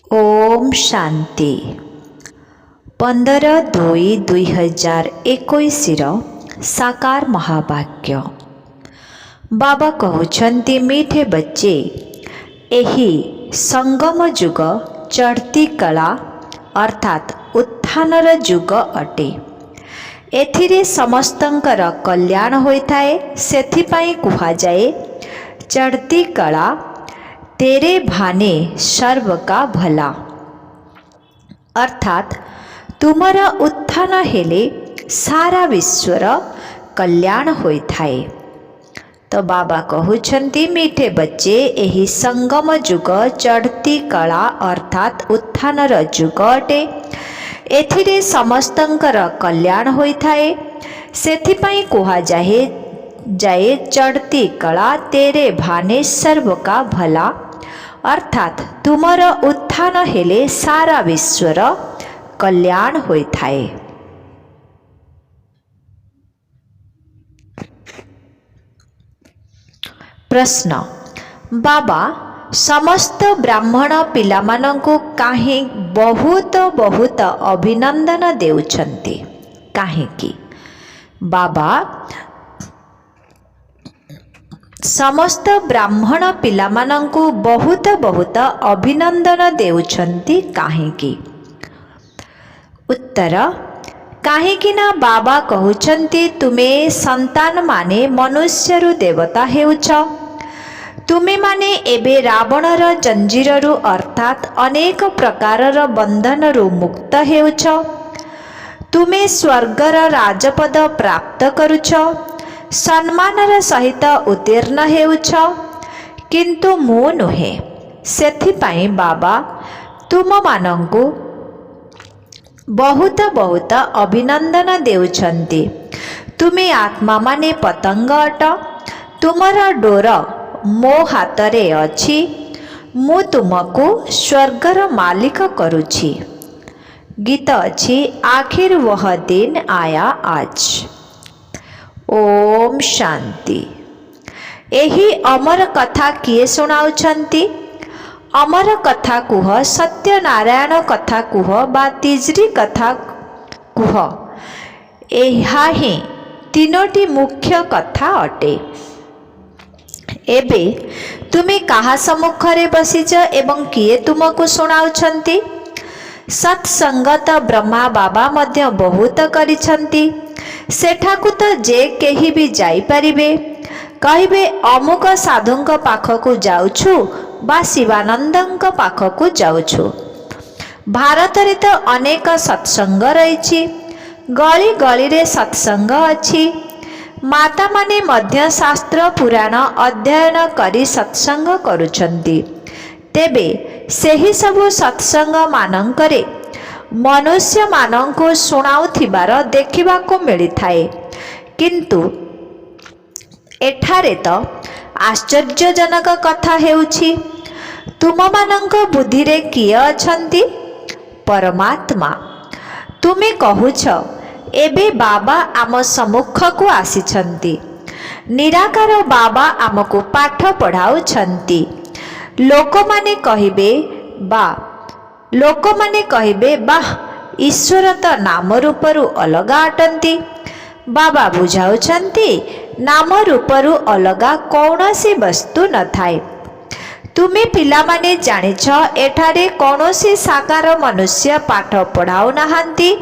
ओम शांति 15/2/2021 साकार महावाक्य। बाबा कहउछन्ति मीठे बच्चे, एही संगम युग चढ़ती कला अर्थात उत्थानर युग अटे। एथिरे समस्तंकर कल्याण होइथाए, सेथिपाई कुहाजाए चढ़ती कला तेरे भाने सर्व का भला। अर्थात तुमर उत्थान हेले सारा विश्वर कल्याण होइथाए। तो बाबा कहउछन्ति मीठे बच्चे, एही संगम युग चढ़ती कला अर्थात उत्थानर युग अटे। एथिरे समस्तंकर कल्याण होइथाए, सेथिपाई कुहाजाए चढ़ती कला तेरे भाने सर्व का भला। अर्थात तुमर उत्थान हेले सारा विश्वर कल्याण होइथाए। प्रश्न, बाबा समस्त ब्राह्मण पिलामानंकु काहे बहुत बहुत अभिनंदन देउछन्ति, काहेकि? बाबा समस्त ब्राह्मण पिलामानंकु बहुत बहुत अभिनंदन देउछन्ति काहेकि? उत्तर, काहेकि ना बाबा कहउछन्ति तुमे संतान माने मनुष्यरु देवता हेउछ। तुमे माने एबे रावणर जंजीररु अर्थात अनेक प्रकारर बंधनरु मुक्त हेउछ। तुमे स्वर्गर राजपद प्राप्त करुछ, सम्मानर सहित उत्तीर्ण हेउछ, किंतु मु नुहे। सेथिपाई बाबा तुम मानंकु बहुत बहुत अभिनंदन देउछन्ति। तुमे आत्मा माने पतंग अट, तुमर डोर मो हातरे अछि, मु तुमको स्वर्गर मालिक करुछि। गीत अछि, आखिर वह दिन आया आज। ओम शांति। एही अमर कथा किए सुनाउछन्ति? अमर कथा कुह, सत्यनारायण कथा कुह बा तिजरी कथा कुह, एहा ही तीनोटी मुख्य कथा अटे। एबे तुमे काहा सम्मुखरे बसिच एवं किए तुमको सुनाउछन्ति? सत्संगत ब्रह्मा बाबा मध्य बहुत करिछन्ति। सेठाकु तो जे केही भी जाई परिबे, कहिबे अमुक साधुंक पाखकु जाउछु बा शिवानंदंक पाखकु जाउछु। भारत रे तो अनेक सत्संग रहिछि, गली गली रे सत्संग अछि। माता माने मध्य शास्त्र पुराण अध्ययन करी सत्संग करुछन्ति। तेबे सेही सबु सत्संग मानंकरे मनुष्य मानंको सुनाउथिबार देखिबाको मिलिथाए, किंतु एठारे तो आश्चर्यजनक कथा हेउछि। तुम मानंक बुद्धि रे किए अछन्ति? परमात्मा। तुमे कहुछ एबे बाबा आम सम्मुखकु आसिछन्ति। निराकार बाबा आमको पाठ पढ़ाउछन्ति। लोकमाने कहिबे बाह, ईश्वर तो नाम रूपरु अलगा अटंती। बाबा बुझाउछन्ति नाम रूपरु अलगा कौनसी वस्तु न थाए। तुमे पिलामाने जानिछ एठारे कौनसी साकार मनुष्य पाठ पढ़ाउ नाहांती,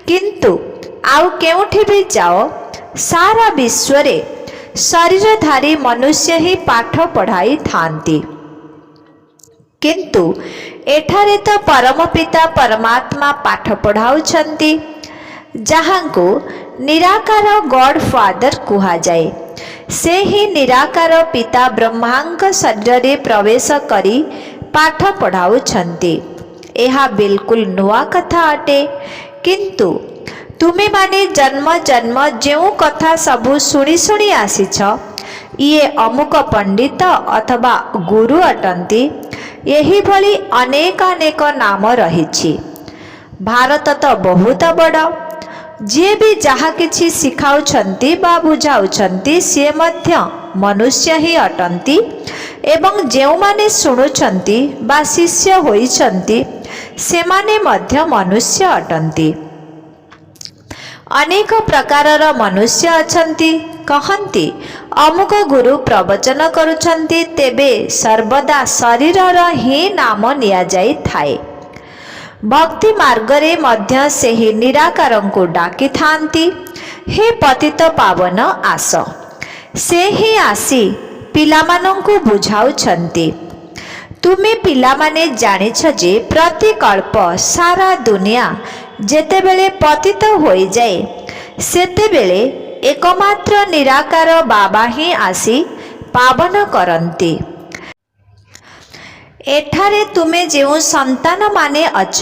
किंतु आउ केउठी भी जाओ सारा विश्वरे शरीरधारी मनुष्य ही पाठ पढ़ाई थांती। किंतु एठारे तो परम पिता परमात्मा पाठ पढ़ाउछन्ति, जहांको निराकार गॉड फादर कुहा जाए। से ही निराकार पिता ब्रह्मांक शरीर रे प्रवेश करी पाठ पढ़ाउछन्ति। एहा बिल्कुल नुआ कथा अटे, किंतु तुमे माने जन्म जन्म जेउ कथा सबु सुनी सुनी आसीछ, ये अमुक पंडित अथवा गुरु अटंती, यही भली अनेक अनेक नाम रहिछि। भारत तो बहुत बड़, जे भी जहा किछि सिखाउछन्ति बा बुझाउछन्ति से मध्य मनुष्य ही अटंती, ଏବଂ ଯେଉଁମାନେ ଶୁଣୁଛନ୍ତି ବା ଶିଷ୍ୟ ହୋଇଛନ୍ତି ସେମାନେ ମଧ୍ୟ ମନୁଷ୍ୟ ଅଟନ୍ତି। ଅନେକ ପ୍ରକାରର ମନୁଷ୍ୟ ଅଛନ୍ତି। କହନ୍ତି ଅମୁକ ଗୁରୁ ପ୍ରବଚନ କରୁଛନ୍ତି, ତେବେ ସର୍ବଦା ଶରୀରର ହିଁ ନାମ ନିଆଯାଇଥାଏ। ଭକ୍ତି ମାର୍ଗରେ ମଧ୍ୟ ସେହି ନିରାକାରଙ୍କୁ ଡାକିଥାନ୍ତି, ହେ ପତିତ ପାବନ ଆସ। ସେ ହିଁ ଆସି ପିଲାମାନଙ୍କୁ ବୁଝାଉଛନ୍ତି। ତୁମେ ପିଲାମାନେ ଜାଣିଛ ଯେ ପ୍ରତିକଳ୍ପ ସାରା ଦୁନିଆ ଯେତେବେଳେ ପତିତ ହୋଇଯାଏ ସେତେବେଳେ ଏକମାତ୍ର ନିରାକାର ବାବା ହିଁ ଆସି ପାବନ କରନ୍ତି। ଏଠାରେ ତୁମେ ଯେଉଁ ସନ୍ତାନମାନେ ଅଛ,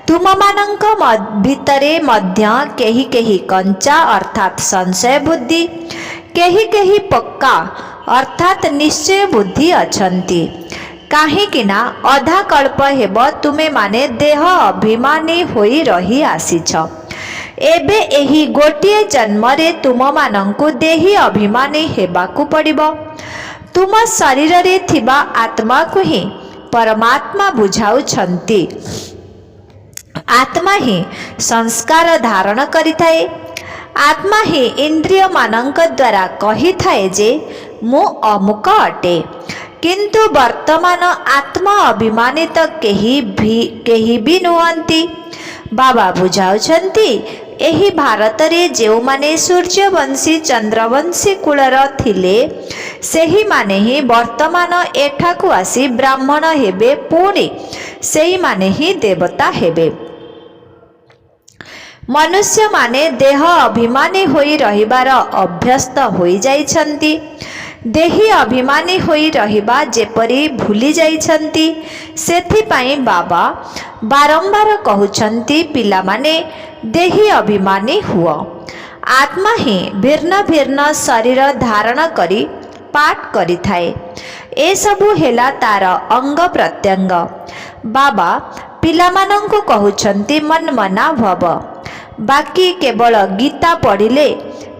ତୁମମାନଙ୍କ ଭିତରେ ମଧ୍ୟ କେହି କେହି କଞ୍ଚା ଅର୍ଥାତ୍ ସଂଶୟ ବୁଦ୍ଧି, କେହି କେହି ପକ୍କା ଅର୍ଥାତ୍ ନିଶ୍ଚୟ ବୁଦ୍ଧି ଅଛନ୍ତି। କାହିଁକି ନା ଅଧା କଳ୍ପ ହେବ ତୁମେମାନେ ଦେହ ଅଭିମାନୀ ହୋଇ ରହି ଆସିଛ। ଏବେ ଏହି ଗୋଟିଏ ଜନ୍ମରେ ତୁମମାନଙ୍କୁ ଦେହୀ ଅଭିମାନୀ ହେବାକୁ ପଡ଼ିବ। ତୁମ ଶରୀରରେ ଥିବା ଆତ୍ମାକୁ ହିଁ ପରମାତ୍ମା ବୁଝାଉଛନ୍ତି। ଆତ୍ମା ହିଁ ସଂସ୍କାର ଧାରଣ କରିଥାଏ। ଆତ୍ମା ହିଁ ଇନ୍ଦ୍ରିୟମାନଙ୍କ ଦ୍ୱାରା କହିଥାଏ ଯେ ମୁଁ ଅମୁକ ଅଟେ। କିନ୍ତୁ ବର୍ତ୍ତମାନ ଆତ୍ମା ଅଭିମାନିତ କେହି ବି ନୁହନ୍ତି। ବାବା ବୁଝାଉଛନ୍ତି, ଏହି ଭାରତରେ ଯେଉଁମାନେ ସୂର୍ଯ୍ୟବଂଶୀ ଚନ୍ଦ୍ରବଂଶୀ କୁଳର ଥିଲେ ସେହିମାନେ ହିଁ ବର୍ତ୍ତମାନ ଏଠାକୁ ଆସି ବ୍ରାହ୍ମଣ ହେବେ, ପୁଣି ସେହିମାନେ ହିଁ ଦେବତା ହେବେ। ମନୁଷ୍ୟମାନେ ଦେହ ଅଭିମାନୀ ହୋଇ ରହିବାର ଅଭ୍ୟସ୍ତ ହୋଇଯାଇଛନ୍ତି। ଦେହୀ ଅଭିମାନୀ ହୋଇ ରହିବା ଯେପରି ଭୁଲି ଯାଇଛନ୍ତି, ସେଥିପାଇଁ ବାବା ବାରମ୍ବାର କହୁଛନ୍ତି ପିଲାମାନେ ଦେହୀ ଅଭିମାନୀ ହୁଅ। ଆତ୍ମା ହିଁ ଭିନ୍ନ ଭିନ୍ନ ଶରୀର ଧାରଣ କରି ପାଠ କରିଥାଏ। ଏସବୁ ହେଲା ତାର ଅଙ୍ଗ ପ୍ରତ୍ୟଙ୍ଗ। ବାବା ପିଲାମାନଙ୍କୁ କହୁଛନ୍ତି ମନ୍ମନା ଭବ। ବାକି କେବଳ ଗୀତା ପଢ଼ିଲେ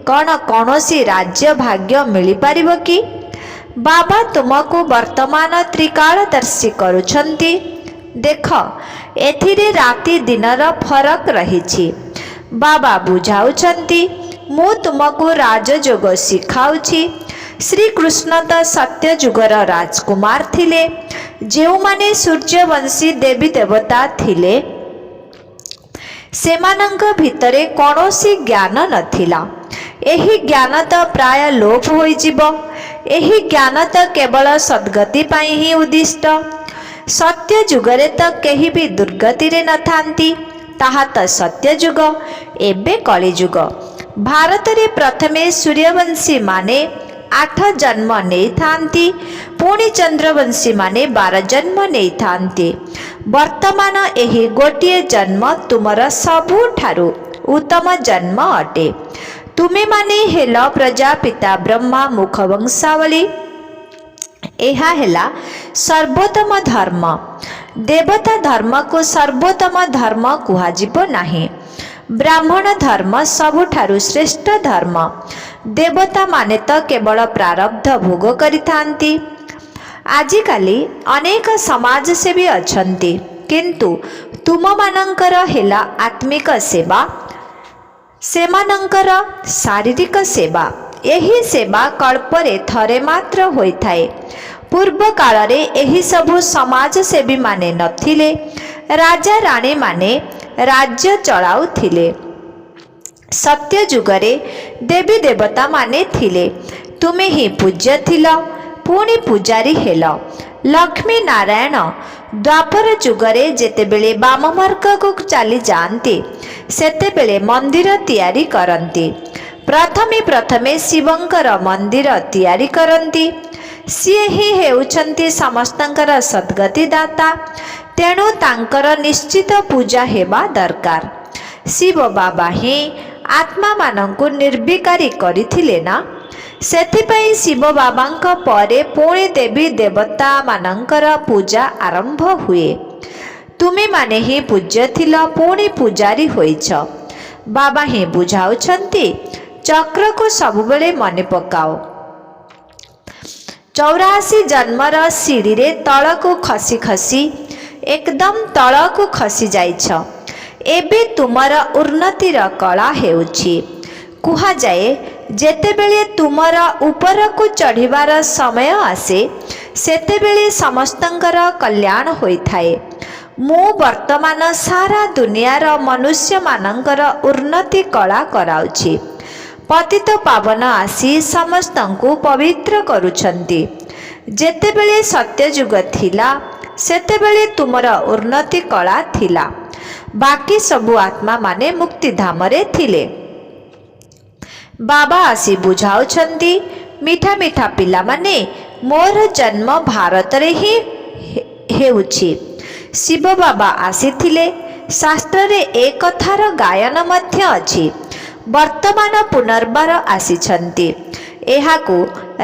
କ'ଣ କୌଣସି ରାଜ୍ୟ ଭାଗ୍ୟ ମିଳିପାରିବ କି? ବାବା ତୁମକୁ ବର୍ତ୍ତମାନ ତ୍ରିକାଳଦର୍ଶୀ କରୁଛନ୍ତି। ଦେଖ, ଏଥିରେ ରାତି ଦିନର ଫରକ ରହିଛି। ବାବା ବୁଝାଉଛନ୍ତି, ମୁଁ ତୁମକୁ ରାଜଯୋଗ ଶିଖାଉଛି। ଶ୍ରୀକୃଷ୍ଣ ତ ସତ୍ୟ ଯୁଗର ରାଜକୁମାର ଥିଲେ। ଯେଉଁମାନେ ସୂର୍ଯ୍ୟବଂଶୀ ଦେବୀ ଦେବତା ଥିଲେ ସେମାନଙ୍କ ଭିତରେ କୌଣସି ଜ୍ଞାନ ନଥିଲା। ଏହି ଜ୍ଞାନ ତ ପ୍ରାୟ ଲୋପ ହୋଇଯିବ। ଏହି ଜ୍ଞାନ ତ କେବଳ ସଦ୍ଗତି ପାଇଁ ହିଁ ଉଦ୍ଦିଷ୍ଟ। ସତ୍ୟ ଯୁଗରେ ତ କେହି ବି ଦୁର୍ଗତିରେ ନଥାନ୍ତି। ତାହା ତ ସତ୍ୟ ଯୁଗ। ଏବେ କଳିଯୁଗ। ଭାରତରେ ପ୍ରଥମେ ସୂର୍ଯ୍ୟବଂଶୀ ମାନେ 8 ଜନ୍ମ ନେଇଥାନ୍ତି, ପୁଣି ଚନ୍ଦ୍ରବଂଶୀ ମାନେ 12 ଜନ୍ମ ନେଇଥାନ୍ତି। ବର୍ତ୍ତମାନ ଏହି ଗୋଟିଏ ଜନ୍ମ ତୁମର ସବୁଠାରୁ ଉତ୍ତମ ଜନ୍ମ ଅଟେ। ତୁମେମାନେ ହେଲ ପ୍ରଜାପିତା ବ୍ରହ୍ମା ମୁଖ ବଂଶାବଳୀ। ଏହା ହେଲା ସର୍ବୋତ୍ତମ ଧର୍ମ। ଦେବତା ଧର୍ମକୁ ସର୍ବୋତ୍ତମ ଧର୍ମ କୁହାଯିବ ନାହିଁ। ବ୍ରାହ୍ମଣ ଧର୍ମ ସବୁଠାରୁ ଶ୍ରେଷ୍ଠ ଧର୍ମ। ଦେବତା ମାନେ ତ କେବଳ ପ୍ରାରବ୍ଧ ଭୋଗ କରିଥାନ୍ତି। ଆଜିକାଲି ଅନେକ ସମାଜସେବୀ ଅଛନ୍ତି, କିନ୍ତୁ ତୁମମାନଙ୍କର ହେଲା ଆତ୍ମିକ ସେବା, ସେମାନଙ୍କର ଶାରୀରିକ ସେବା। ଏହି ସେବା କଳ୍ପରେ ଥରେ ମାତ୍ର ହୋଇଥାଏ। ପୂର୍ବ କାଳରେ ଏହିସବୁ ସମାଜସେବୀମାନେ ନଥିଲେ। ରାଜା ରାଣୀମାନେ ରାଜ୍ୟ ଚଳାଉଥିଲେ। ସତ୍ୟ ଯୁଗରେ ଦେବୀ ଦେବତାମାନେ ଥିଲେ। ତୁମେ ହିଁ ପୂଜ୍ୟ ଥିଲ, ପୁଣି ପୂଜାରୀ ହେଲ। ଲକ୍ଷ୍ମୀ ନାରାୟଣ ଦ୍ୱାପର ଯୁଗରେ ଯେତେବେଳେ ବାମ ମାର୍ଗକୁ ଚାଲିଯାଆନ୍ତି ସେତେବେଳେ ମନ୍ଦିର ତିଆରି କରନ୍ତି। ପ୍ରଥମେ ଶିବଙ୍କର ମନ୍ଦିର ତିଆରି କରନ୍ତି। ସିଏ ହିଁ ହେଉଛନ୍ତି ସମସ୍ତଙ୍କର ସଦ୍ଗତି ଦାତା। ତେଣୁ ତାଙ୍କର ନିଶ୍ଚିତ ପୂଜା ହେବା ଦରକାର। ଶିବ ବାବା ହିଁ ଆତ୍ମାମାନଙ୍କୁ ନିର୍ବିକାରୀ କରିଥିଲେ ନା। ସେଥିପାଇଁ ଶିବ ବାବାଙ୍କ ପରେ ପୁଣି ଦେବୀ ଦେବତାମାନଙ୍କର ପୂଜା ଆରମ୍ଭ ହୁଏ। ତୁମେମାନେ ହିଁ ପୂଜ୍ୟ ଥିଲ, ପୁଣି ପୂଜାରୀ ହୋଇଛ। ବାବା ହିଁ ବୁଝାଉଛନ୍ତି, ଚକ୍ରକୁ ସବୁବେଳେ ମନେ ପକାଅ। 84 जन्मर सीढ़ी रे तलकू खसी खसी एकदम तलकू खसी जाइछ। एबे तुमर उन्नतिर कला हेउछि। कुहा जाए जेतेबेले तुमर उपरकू चढ़िबार समय आसे सेतेबेले समस्तंकर कल्याण होइथाए। मु वर्तमान सारा दुनियार मनुष्य मानंकर उन्नति कला कराउछि। पतित पावन आसी समस्तंकु पवित्र करुछंती। जेतेबेले सत्ययुग थिला सेतेबेले तुमर उन्नति कला थिला। बाकी सबु आत्मा माने मुक्ति धामरे थिले। बाबा आसी बुझाउछंती मीठा मीठा पिला माने मोर जन्म भारत रे ही हेउछि। शिव बाबा आसीथिले। शास्त्र रे एक कथार गायन मध्य अछि। वर्तमान पुनर्बार आसीछंती। एहाकू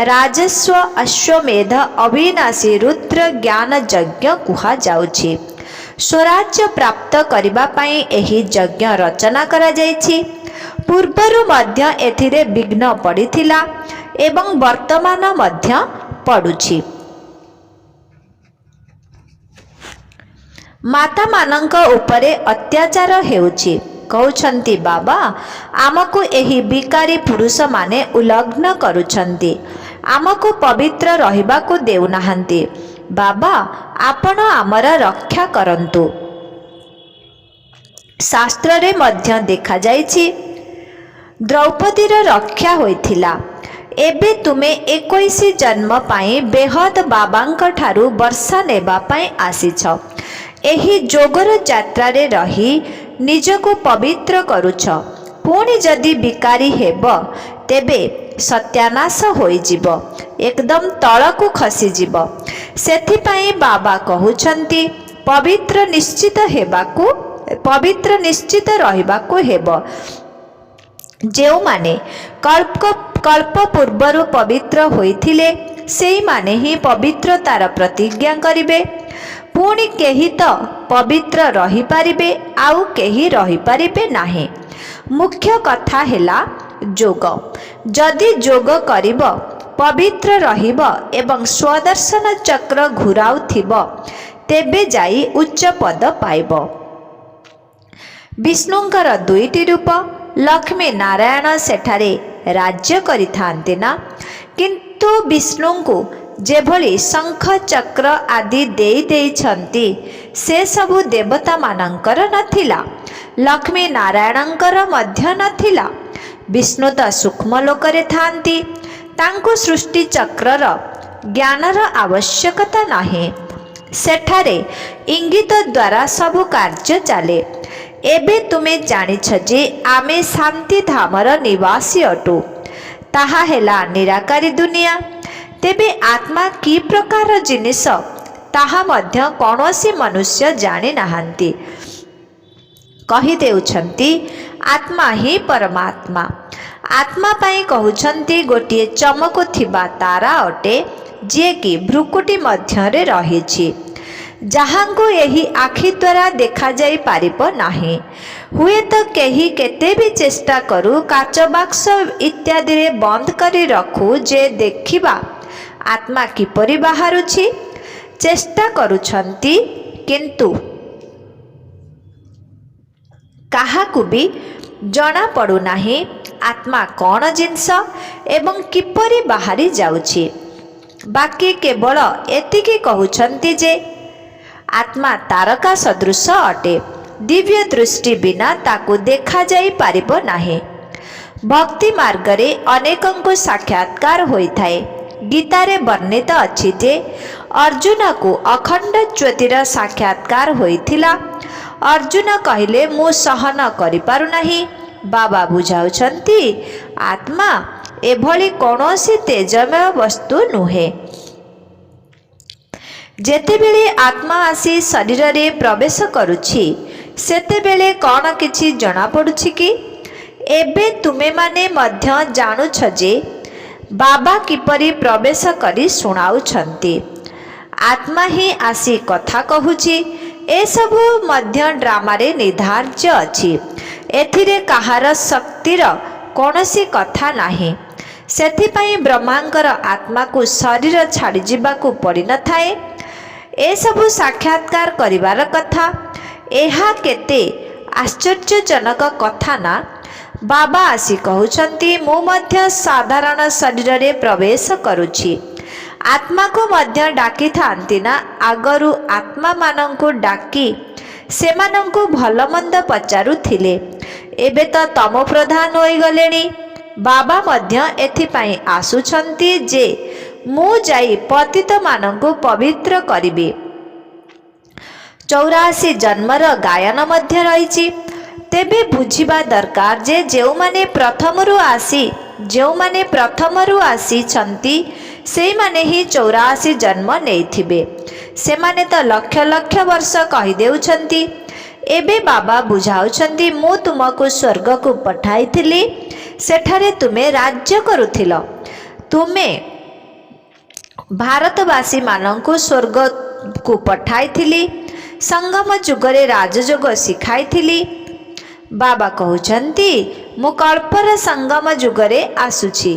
राजस्व अश्वमेध अविनाशी रुद्र ज्ञान यज्ञ कुहा जाउछि। स्वराज्य प्राप्त करिबा पई एही यज्ञ रचना करा जाइछि। पूर्वरु मध्य एथिरे विघ्न पड़िथिला एवं वर्तमान मध्य पड़ुछि। माता मानंक उपरे अत्याचार हेउछि। कहउछंती बाबा आमको एही बिकारी पुरुष माने उल्लंघन करुछंती। आमको पवित्र रहिबाकू देउनाहांती। बाबा आपण आमर रक्षा करंतु। शास्त्र रे मध्य देखा जाइछि द्रौपदीर रक्षा होइथिला। एबे तुमे 21 जन्म पाई बेहद बाबांक ठारू वर्षा नेबा पाई आसीछ। एही जोगर यात्रा रे रही निजको पवित्र करुछ। पुणी जदि बिकारी हेब तेबे सत्यानाश होइजिब। एकदम तळकू खसीजिब। सेथिपाई बाबा कहउछंती पवित्र निश्चित रहिबाकू हेब। जेउ माने कल्प पूर्वरु पवित्र होइथिले सेई माने ही पवित्रतार प्रतिज्ञा करिवे। पुणी केही तो पवित्र रही पारिबे आउ केही रही पारिबे नाही। मुख्य कथा हेला जोग। जदि जोग करिब पवित्र रहिब एवं स्वदर्शन चक्र घुराउथिब तेबे जाई उच्च पद पाइब। विष्णुंकर दुईटी रूप लक्ष्मी नारायण सेठारे राज्य करिथांते ना। किंतु विष्णुंकु जेभली शंख चक्र आदि देई देइछंती से सबु देवता मानंकर नथिला। लक्ष्मी नारायणंकर मध्य नथिला। विष्णु तो सूक्ष्म लोकरे थांती। तांको सृष्टि चक्रर ज्ञानर आवश्यकता नाही। सेठारे इंगित द्वारा सबु कार्य चले। एबे तुमे जानिछ जे आमे शांति धामर निवासी अटु। ताहा हेला निराकारी दुनिया। तेबे आत्मा की प्रकार जिनिस ताहा मध्य कौनसी मनुष्य जानि नाहांती। कहि देउछंती आत्मा ही परमात्मा। आत्मा पाई कहउछंती गोटिए चमकु थिबा तारा अटे जे कि भ्रुकुटी मध्यरे रहिछि। जहाँको यही आखि द्वारा देखा जाई पारिबो नाही। हुए तो केही केते भी चेष्टा करू काच बाक्स इत्यादि रे बंद करी रखू जे देखिबा आत्मा किपरि बाहरुछि। चेष्टा करुछंती किंतु काहाकू भी जना पड़ू नाही आत्मा कौन जिनस एवं किपरि बाहरी जाउछि। बाकी केवल एतिकी कहउछंती जे आत्मा तारका सदृश अटे। दिव्य दृष्टि बिना ताकू देखा जाई पारिबो नाही। भक्ति मार्ग रे अनेकंकु साक्षात्कार होइथाए। गीता रे वर्णित अछि जे अर्जुन को अखंड ज्योतिर साक्षात्कार होइथिला। अर्जुन कहिले मु सहन करि पारु नाही। बाबा बुझाउछंती आत्मा एभली कौनसी तेजमय वस्तु नुहे। जेतेबेले आत्मा आसी शरीर रे प्रवेश करुछि सेतेबेले कौन किछि जना पड़ुछि कि? एबे तुमे माने मध्य जानुछ जे बाबा किपरि प्रवेश करी सुनाउछंती। आत्मा ही आसी कथा कहूछि। ए सबु मध्य ड्रामा रे निर्धार्य अछि। एथिरे कहार शक्तिर कौनसी कथा नाही। ସେଥିପାଇଁ ବ୍ରହ୍ମାଙ୍କର ଆତ୍ମାକୁ ଶରୀର ଛାଡ଼ି ଯିବାକୁ ପଡ଼ିନଥାଏ। ଏସବୁ ସାକ୍ଷାତକାର କରିବାର କଥା। ଏହା କେତେ ଆଶ୍ଚର୍ଯ୍ୟଜନକ କଥା ନା, ବାବା ଆସି କହୁଛନ୍ତି ମୁଁ ମଧ୍ୟ ସାଧାରଣ ଶରୀରରେ ପ୍ରବେଶ କରୁଛି। ଆତ୍ମାକୁ ମଧ୍ୟ ଡାକିଥାନ୍ତି ନା, ଆଗରୁ ଆତ୍ମାମାନଙ୍କୁ ଡାକି ସେମାନଙ୍କୁ ଭଲ ମନ୍ଦ ପଚାରୁଥିଲେ। ଏବେ ତ ତମ ପ୍ରଧାନ ହୋଇଗଲେଣି। ବାବା ମଧ୍ୟ ଏଥିପାଇଁ ଆସୁଛନ୍ତି ଯେ ମୁଁ ଯାଇ ପତିତମାନଙ୍କୁ ପବିତ୍ର କରିବି। 84 ଜନ୍ମର ଗାୟନ ମଧ୍ୟ ରହିଛି। ତେବେ ବୁଝିବା ଦରକାର ଯେ ଯେଉଁମାନେ ପ୍ରଥମରୁ ଆସିଛନ୍ତି ସେଇମାନେ ହିଁ 84 ଜନ୍ମ ନେଇଥିବେ। ସେମାନେ ତ ଲକ୍ଷ ଲକ୍ଷ ବର୍ଷ କହିଦେଉଛନ୍ତି। ଏବେ ବାବା ବୁଝାଉଛନ୍ତି ମୁଁ ତୁମକୁ ସ୍ୱର୍ଗକୁ ପଠାଇଥିଲି, ସେଠାରେ ତୁମେ ରାଜ୍ୟ କରୁଥିଲ। ତୁମେ ଭାରତବାସୀମାନଙ୍କୁ ସ୍ୱର୍ଗକୁ ପଠାଇଥିଲି। ସଙ୍ଗମ ଯୁଗରେ ରାଜଯୋଗ ଶିଖାଇଥିଲି। ବାବା କହୁଛନ୍ତି ମୁଁ କଳ୍ପର ସଙ୍ଗମ ଯୁଗରେ ଆସୁଛି।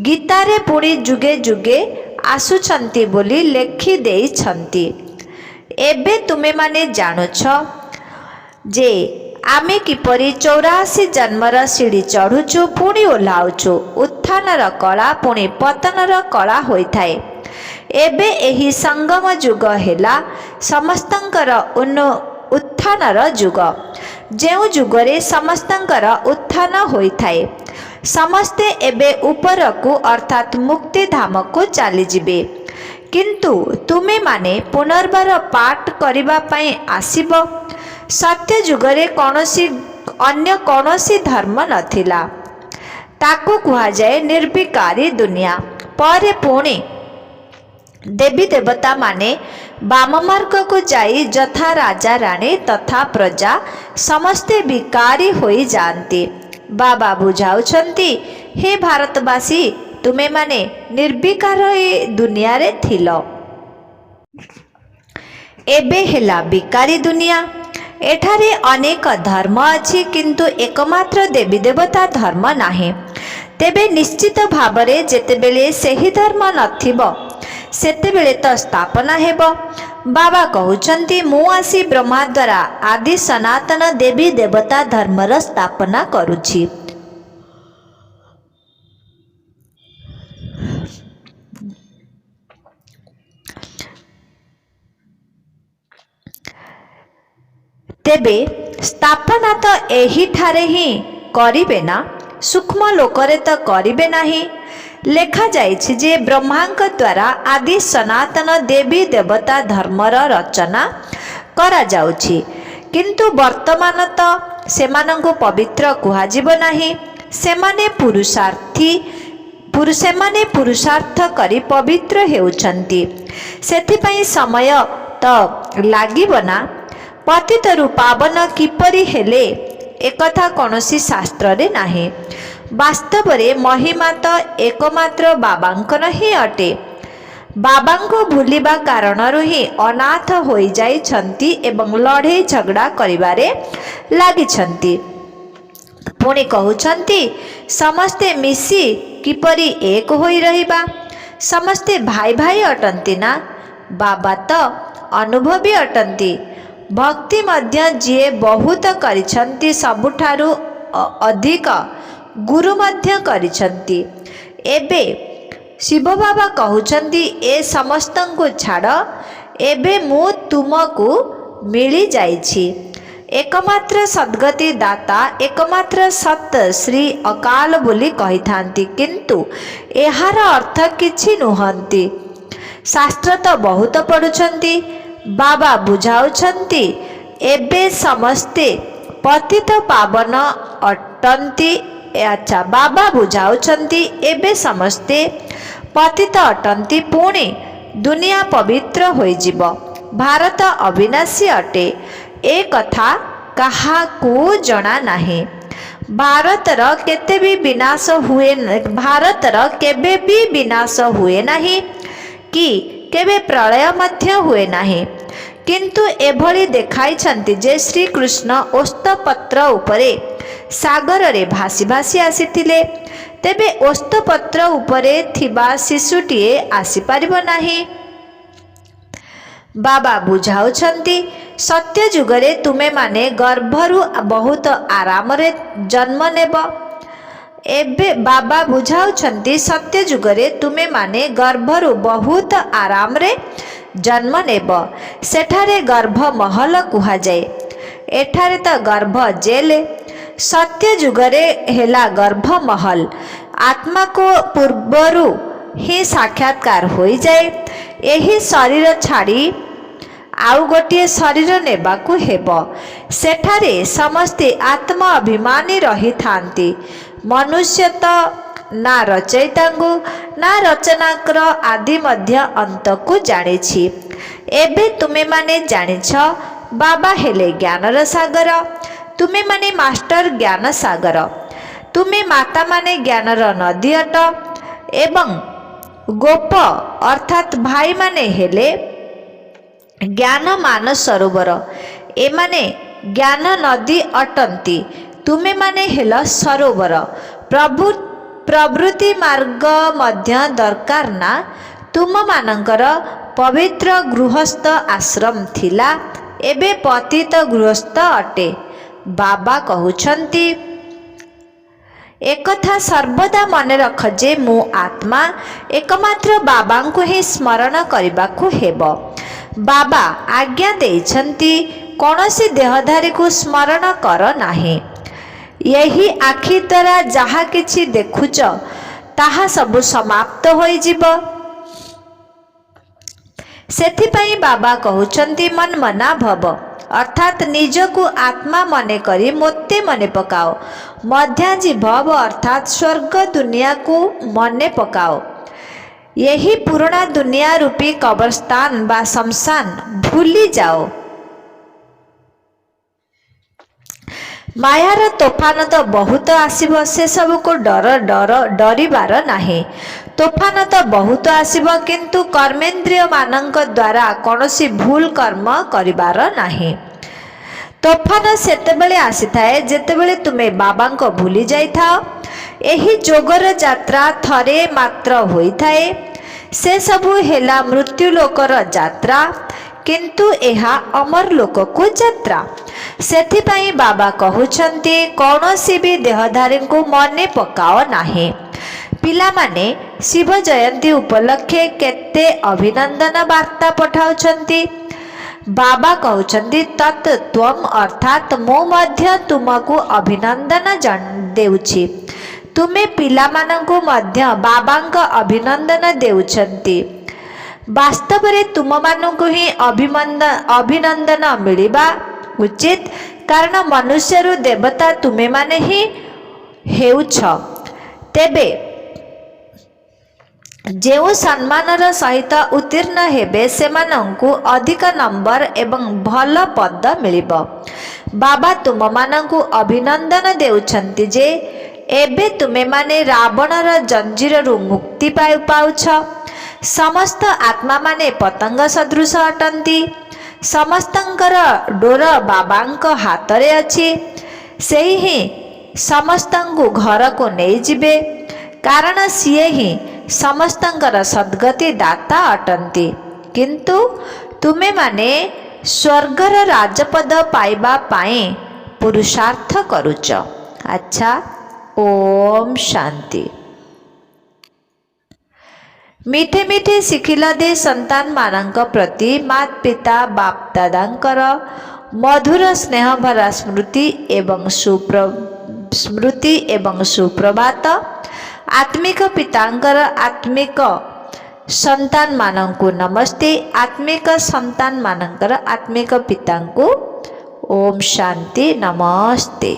ଗୀତାରେ ପୁଣି ଯୁଗେ ଯୁଗେ ଆସୁଛନ୍ତି ବୋଲି ଲେଖି ଦେଇଛନ୍ତି। ଏବେ ତୁମେମାନେ ଜାଣୁଛ ଯେ ଆମେ କିପରି 84 ଜନ୍ମର ସିଡ଼ି ଚଢ଼ୁଛୁ, ପୁଣି ଓହ୍ଲାଉଛୁ। ଉତ୍ଥାନର କଳା ପୁଣି ପତନର କଳା ହୋଇଥାଏ। ଏବେ ଏହି ସଙ୍ଗମ ଯୁଗ ହେଲା ସମସ୍ତଙ୍କର ଉତ୍ଥାନର ଯୁଗ, ଯେଉଁ ଯୁଗରେ ସମସ୍ତଙ୍କର ଉତ୍ଥାନ ହୋଇଥାଏ। ସମସ୍ତେ ଏବେ ଉପରକୁ ଅର୍ଥାତ୍ ମୁକ୍ତିଧାମକୁ ଚାଲିଯିବେ। କିନ୍ତୁ ତୁମେମାନେ ପୁନର୍ବାର ପାଠ କରିବା ପାଇଁ ଆସିବ। ସତ୍ୟ ଯୁଗରେ ଅନ୍ୟ କୌଣସି ଧର୍ମ ନଥିଲା। ତାକୁ କୁହାଯାଏ ନିର୍ବିକାରୀ ଦୁନିଆ। ପରେ ପୁଣି ଦେବୀ ଦେବତାମାନେ ବାମ ମାର୍ଗକୁ ଯାଇ ଯଥା ରାଜା ରାଣୀ ତଥା ପ୍ରଜା ସମସ୍ତେ ବିକାରୀ ହୋଇଯାଆନ୍ତି। ବାବା ବୁଝାଉଛନ୍ତି ହେ ଭାରତବାସୀ, ତୁମେମାନେ ନିର୍ବିକାର ଏ ଦୁନିଆରେ ଥିଲ। ଏବେ ହେଲା ବିକାରୀ ଦୁନିଆ। ଏଠାରେ ଅନେକ ଧର୍ମ ଅଛି, କିନ୍ତୁ ଏକମାତ୍ର ଦେବୀ ଦେବତା ଧର୍ମ ନାହିଁ। ତେବେ ନିଶ୍ଚିତ ଭାବରେ ଯେତେବେଳେ ସେହି ଧର୍ମ ନଥିବ ସେତେବେଳେ ତ ସ୍ଥାପନା ହେବ। ବାବା କହୁଛନ୍ତି ମୁଁ ଆସି ବ୍ରହ୍ମା ଦ୍ୱାରା ଆଦି ସନାତନ ଦେବୀ ଦେବତା ଧର୍ମର ସ୍ଥାପନା କରୁଛି। ତେବେ ସ୍ଥାପନା ତ ଏହିଠାରେ ହିଁ କରିବେ ନା, ସୂକ୍ଷ୍ମ ଲୋକରେ ତ କରିବେ ନାହିଁ। ଲେଖାଯାଇଛି ଯେ ବ୍ରହ୍ମାଙ୍କ ଦ୍ୱାରା ଆଦି ସନାତନ ଦେବୀ ଦେବତା ଧର୍ମର ରଚନା କରାଯାଉଛି। କିନ୍ତୁ ବର୍ତ୍ତମାନ ତ ସେମାନଙ୍କୁ ପବିତ୍ର କୁହାଯିବ ନାହିଁ। ସେମାନେ ପୁରୁଷାର୍ଥ କରି ପବିତ୍ର ହେଉଛନ୍ତି। ସେଥିପାଇଁ ସମୟ ତ ଲାଗିବ ନା। ପତିତରୁ ପାବନ କିପରି ହେଲେ ଏକଥା କୌଣସି ଶାସ୍ତ୍ରରେ ନାହିଁ। ବାସ୍ତବରେ ମହିମା ତ ଏକମାତ୍ର ବାବାଙ୍କର ହିଁ ଅଟେ। ବାବାଙ୍କୁ ଭୁଲିବା କାରଣରୁ ହିଁ ଅନାଥ ହୋଇଯାଇଛନ୍ତି ଏବଂ ଲଢ଼େଇ ଝଗଡ଼ା କରିବାରେ ଲାଗିଛନ୍ତି। ପୁଣି କହୁଛନ୍ତି ସମସ୍ତେ ମିଶି କିପରି ଏକ ହୋଇ ରହିବା। ସମସ୍ତେ ଭାଇ ଭାଇ ଅଟନ୍ତି ନା। ବାବା ତ ଅନୁଭବୀ ଅଟନ୍ତି। ଭକ୍ତି ମଧ୍ୟ ଯିଏ ବହୁତ କରିଛନ୍ତି, ସବୁଠାରୁ ଅଧିକ ଗୁରୁ ମଧ୍ୟ କରିଛନ୍ତି। ଏବେ ଶିବ ବାବା କହୁଛନ୍ତି ଏ ସମସ୍ତଙ୍କୁ ଛାଡ଼, ଏବେ ମୁଁ ତୁମକୁ ମିଳିଯାଇଛି। ଏକମାତ୍ର ସଦ୍ଗତି ଦାତା, ଏକମାତ୍ର ସତ୍ ଶ୍ରୀ ଅକାଲ ବୋଲି କହିଥାନ୍ତି, କିନ୍ତୁ ଏହାର ଅର୍ଥ କିଛି ନୁହନ୍ତି। ଶାସ୍ତ୍ର ତ ବହୁତ ପଢ଼ୁଛନ୍ତି। ବାବା ବୁଝାଉଛନ୍ତି ଏବେ ସମସ୍ତେ ପତିତ ପାବନ ଅଟନ୍ତି। ଆଚ୍ଛା, ବାବା ବୁଝାଉଛନ୍ତି ଏବେ ସମସ୍ତେ ପତିତ ଅଟନ୍ତି, ପୁଣି ଦୁନିଆ ପବିତ୍ର ହୋଇଯିବ। ଭାରତ ଅବିନାଶୀ ଅଟେ, ଏ କଥା କାହାକୁ ଜଣା ନାହିଁ। ଭାରତର କେବେ ବି ବିନାଶ ହୁଏ ନାହିଁ କି କେବେ ପ୍ରଳୟ ମଧ୍ୟ ହୁଏ ନାହିଁ। କିନ୍ତୁ ଏଭଳି ଦେଖାଇଛନ୍ତି ଯେ ଶ୍ରୀକୃଷ୍ଣ ଓସ୍ତପତ୍ର ଉପରେ ସାଗରରେ ଭାସି ଭାସି ଆସିଥିଲେ। ତେବେ ଓସ୍ତପତ୍ର ଉପରେ ଥିବା ଶିଶୁଟିଏ ଆସିପାରିବ ନାହିଁ। ବାବା ବୁଝାଉଛନ୍ତି, ସତ୍ୟ ଯୁଗରେ ତୁମେମାନେ ଗର୍ଭରୁ ବହୁତ ଆରାମରେ ଜନ୍ମ ନେବ। ଏବେ ବାବା ବୁଝାଉଛନ୍ତି, ସତ୍ୟ ଯୁଗରେ ତୁମେମାନେ ଗର୍ଭରୁ ବହୁତ ଆରାମରେ ଜନ୍ମ ନେବ। ସେଠାରେ ଗର୍ଭ ମହଲ କୁହାଯାଏ, ଏଠାରେ ତ ଗର୍ଭ ଜେଲ। ସତ୍ୟ ଯୁଗରେ ହେଲା ଗର୍ଭ ମହଲ। ଆତ୍ମାକୁ ପୂର୍ବରୁ ହିଁ ସାକ୍ଷାତକାର ହୋଇଯାଏ। ଏହି ଶରୀର ଛାଡ଼ି ଆଉ ଗୋଟିଏ ଶରୀର ନେବାକୁ ହେବ। ସେଠାରେ ସମସ୍ତେ ଆତ୍ମ ଅଭିମାନୀ ରହିଥାନ୍ତି। ମନୁଷ୍ୟ ତ ନା ରଚୟିତାଙ୍କୁ ନା ରଚନାଙ୍କର ଆଦି ମଧ୍ୟ ଅନ୍ତକୁ ଜାଣିଛି। ଏବେ ତୁମେମାନେ ଜାଣିଛ, ବାବା ହେଲେ ଜ୍ଞାନର ସାଗର, ତୁମେମାନେ ମାଷ୍ଟର ଜ୍ଞାନ ସାଗର। ତୁମେ ମାତାମାନେ ଜ୍ଞାନର ନଦୀ ଅଟ ଏବଂ ଗୋପ ଅର୍ଥାତ୍ ଭାଇମାନେ ହେଲେ ଜ୍ଞାନ ମାନ ସରୋବର। ଏମାନେ ଜ୍ଞାନ ନଦୀ ଅଟନ୍ତି, ତୁମେମାନେ ହେଲ ସରୋବର। ପ୍ରବୃତ୍ତି ମାର୍ଗ ମଧ୍ୟ ଦରକାର ନା? ତୁମମାନଙ୍କର ପବିତ୍ର ଗୃହସ୍ଥ ଆଶ୍ରମ ଥିଲା, ଏବେ ପତିତ ଗୃହସ୍ଥ ଅଟେ। ବାବା କହୁଛନ୍ତି, ଏକଥା ସର୍ବଦା ମନେ ରଖ ଯେ ମୁଁ ଆତ୍ମା। ଏକମାତ୍ର ବାବାଙ୍କୁ ହିଁ ସ୍ମରଣ କରିବାକୁ ହେବ। ବାବା ଆଜ୍ଞା ଦେଇଛନ୍ତି, କୌଣସି ଦେହଧାରୀକୁ ସ୍ମରଣ କର ନାହିଁ। ଏହି ଆଖି ଦ୍ୱାରା ଯାହା କିଛି ଦେଖୁଛ ତାହା ସବୁ ସମାପ୍ତ ହୋଇଯିବ। ସେଥିପାଇଁ ବାବା କହୁଛନ୍ତି, ମନ୍ମନା ଭବ, ଅର୍ଥାତ୍ ନିଜକୁ ଆତ୍ମା ମନେକରି ମୋତେ ମନେ ପକାଅ। ମଧ୍ୟାଜି ଭବ ଅର୍ଥାତ୍ ସ୍ୱର୍ଗ ଦୁନିଆକୁ ମନେ ପକାଅ। ଏହି ପୁରୁଣା ଦୁନିଆ ରୂପୀ କବରସ୍ଥାନ ବା ଶମଶାନ ଭୁଲି ଯାଅ। ମାୟାର ତୋଫାନ ତ ବହୁତ ଆସିବ, ସେସବୁକୁ ଡରିବାର ନାହିଁ। ତୋଫାନ ତ ବହୁତ ଆସିବ, କିନ୍ତୁ କର୍ମେନ୍ଦ୍ରିୟ ମାନଙ୍କ ଦ୍ୱାରା କୌଣସି ଭୁଲ କର୍ମ କରିବାର ନାହିଁ। ତୋଫାନ ସେତେବେଳେ ଆସିଥାଏ ଯେତେବେଳେ ତୁମେ ବାବାଙ୍କ ଭୁଲି ଯାଇଥାଅ। ଏହି ଯୋଗର ଯାତ୍ରା ଥରେ ମାତ୍ର ହୋଇଥାଏ, ସେସବୁ ହେଲା ମୃତ୍ୟୁଲୋକର ଯାତ୍ରା, କିନ୍ତୁ ଏହା ଅମର ଲୋକକୁ ଯାତ୍ରା। ସେଥିପାଇଁ ବାବା କହୁଛନ୍ତି, କୌଣସି ବି ଦେହଧାରୀଙ୍କୁ ମନେ ପକାଅ ନାହିଁ। ପିଲାମାନେ ଶିବ ଜୟନ୍ତୀ ଉପଲକ୍ଷେ କେତେ ଅଭିନନ୍ଦନ ବାର୍ତ୍ତା ପଠାଉଛନ୍ତି। ବାବା କହୁଛନ୍ତି, ତତ୍ ତ୍ୱମ୍ ଅର୍ଥାତ୍ ମୁଁ ମଧ୍ୟ ତୁମକୁ ଅଭିନନ୍ଦନ ଦେଉଛି। ତୁମେ ପିଲାମାନଙ୍କୁ ମଧ୍ୟ ବାବାଙ୍କ ଅଭିନନ୍ଦନ ଦେଉଛନ୍ତି। ବାସ୍ତବରେ ତୁମମାନଙ୍କୁ ହିଁ ଅଭିନନ୍ଦନ ମିଳିବା ଉଚିତ, କାରଣ ମନୁଷ୍ୟରୁ ଦେବତା ତୁମେମାନେ ହିଁ ହେଉଛ। ତେବେ ଯେଉଁ ସମ୍ମାନର ସହିତ ଉତ୍ତୀର୍ଣ୍ଣ ହେବେ ସେମାନଙ୍କୁ ଅଧିକ ନମ୍ବର ଏବଂ ଭଲ ପଦ ମିଳିବ। ବାବା ତୁମମାନଙ୍କୁ ଅଭିନନ୍ଦନ ଦେଉଛନ୍ତି ଯେ ଏବେ ତୁମେମାନେ ରାବଣର ଜଞ୍ଜିରରୁ ମୁକ୍ତି ପାଉଛ। ସମସ୍ତ ଆତ୍ମାମାନେ ପତଙ୍ଗ ସଦୃଶ ଅଟନ୍ତି। ସମସ୍ତଙ୍କର ଡୋର ବାବାଙ୍କ ହାତରେ ଅଛି। ସେହି ହିଁ ସମସ୍ତଙ୍କୁ ଘରକୁ ନେଇଯିବେ, କାରଣ ସିଏ ହିଁ ସମସ୍ତଙ୍କର ସଦ୍ଗତି ଦାତା ଅଟନ୍ତି। କିନ୍ତୁ ତୁମେମାନେ ସ୍ୱର୍ଗର ରାଜପଦ ପାଇବା ପାଇଁ ପୁରୁଷାର୍ଥ କରୁଛ। ଆଚ୍ଛା, ଓମ୍ ଶାନ୍ତି। ମିଠେ ମିଠେ ଶିଖିଲ ଦେ ସନ୍ତାନ ମାନଙ୍କ ପ୍ରତି ମାତ ପିତା ବାପ ଦାଦାଙ୍କର ମଧୁର ସ୍ନେହ ଭରା ସ୍ମୃତି ଏବଂ ସୁପ୍ରଭାତ। ଆତ୍ମିକ ପିତାଙ୍କର ଆତ୍ମିକ ସନ୍ତାନ ମାନଙ୍କୁ ନମସ୍ତେ। ଆତ୍ମିକ ସନ୍ତାନ ମାନଙ୍କର ଆତ୍ମିକ ପିତାଙ୍କୁ ଓମ୍ ଶାନ୍ତି ନମସ୍ତେ।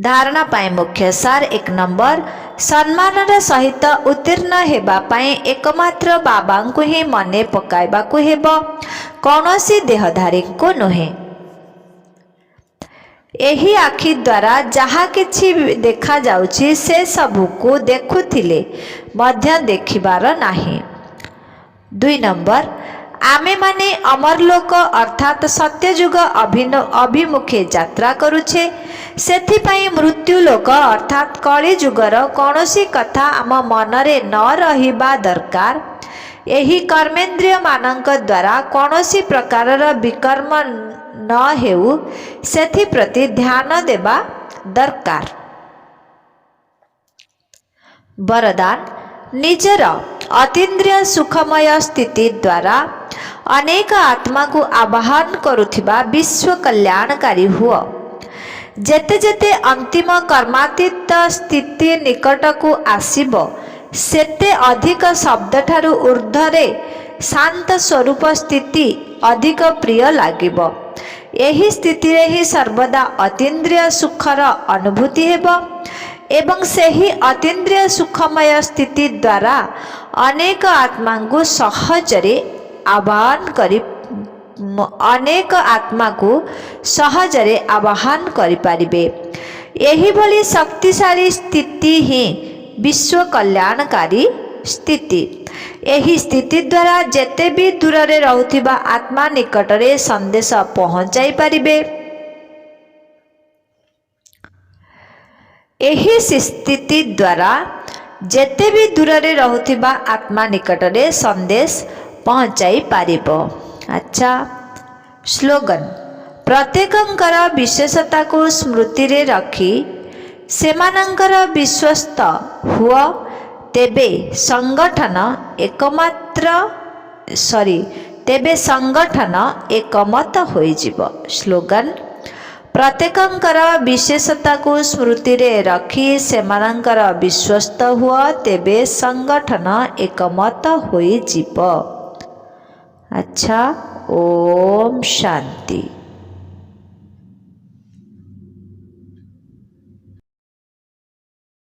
ଧାରଣା ପାଇଁ ମୁଖ୍ୟ ସାର 1 ନମ୍ବର, ସମ୍ମାନର ସହିତ ଉତ୍ତୀର୍ଣ୍ଣ ହେବା ପାଇଁ ଏକମାତ୍ର ବାବାଙ୍କୁ ହିଁ ମନେ ପକାଇବାକୁ ହେବ, କୌଣସି ଦେହଧାରୀଙ୍କୁ ନୁହେଁ। ଏହି ଆଖି ଦ୍ୱାରା ଯାହା କିଛି ଦେଖାଯାଉଛି ସେ ସବୁକୁ ଦେଖୁଥିଲେ ମଧ୍ୟ ଦେଖିବାର ନାହିଁ। 2 ନମ୍ବର, आमे माने अमरलोक अर्थात सत्ययुग अभिमुखे यात्रा करुछे। सेथिपाई मृत्युलोक अर्थात कलिजुगर कौनसी कथा आम मनरे न रहिबा दरकार। एही कर्मेंद्रिय मानक द्वारा कौनसी प्रकारर विकर्म न हेउ सेथि प्रति ध्यान देबा दरकार। वरदान निजर अतीन्द्रिय सुखमय स्थिति द्वारा अनेक आत्मा को आवाहन करुथिबा विश्व कल्याणकारी हुआ। जेते जेते अंतिम कर्मातीत स्थिति निकट को आसीब सेते अधिक शब्द ठारू ऊर्ध्वरे शांत स्वरूप स्थिति अधिक प्रिय लागिब। एही स्थिति रे ही सर्वदा अतीन्द्रिय सुखर अनुभूति हेबो एवं सेही अतीन्द्रिय सुखमय स्थिति द्वारा अनेक आत्मा को सहजरे आवाहन करी अनेक आत्मा को सहजरे आवाहन करि पारिबे। एही भली शक्तिशाली स्थिति ही विश्व कल्याणकारी स्थिति। एही स्थिति द्वारा जेते भी दूर रे रहुथिबा आत्मा निकटरे संदेश पहुंचाई पारिबे। एही स्थिति द्वारा जेते भी दूर रे रहुथिबा आत्मा निकटरे संदेश पहुंचाई पारिबो। अच्छा स्लोगन प्रत्येकंकर विशेषता को स्मृति रे रखी सेमानंकर विश्वस्त हुआ तेबे संगठन एकमत होइजिबो। स्लोगन प्रत्येकंकर विशेषता को स्मृति रे रखी सेमानंकर विश्वस्त हुआ तेबे संगठन एकमत होइजिबो। अच्छा ओम शांति।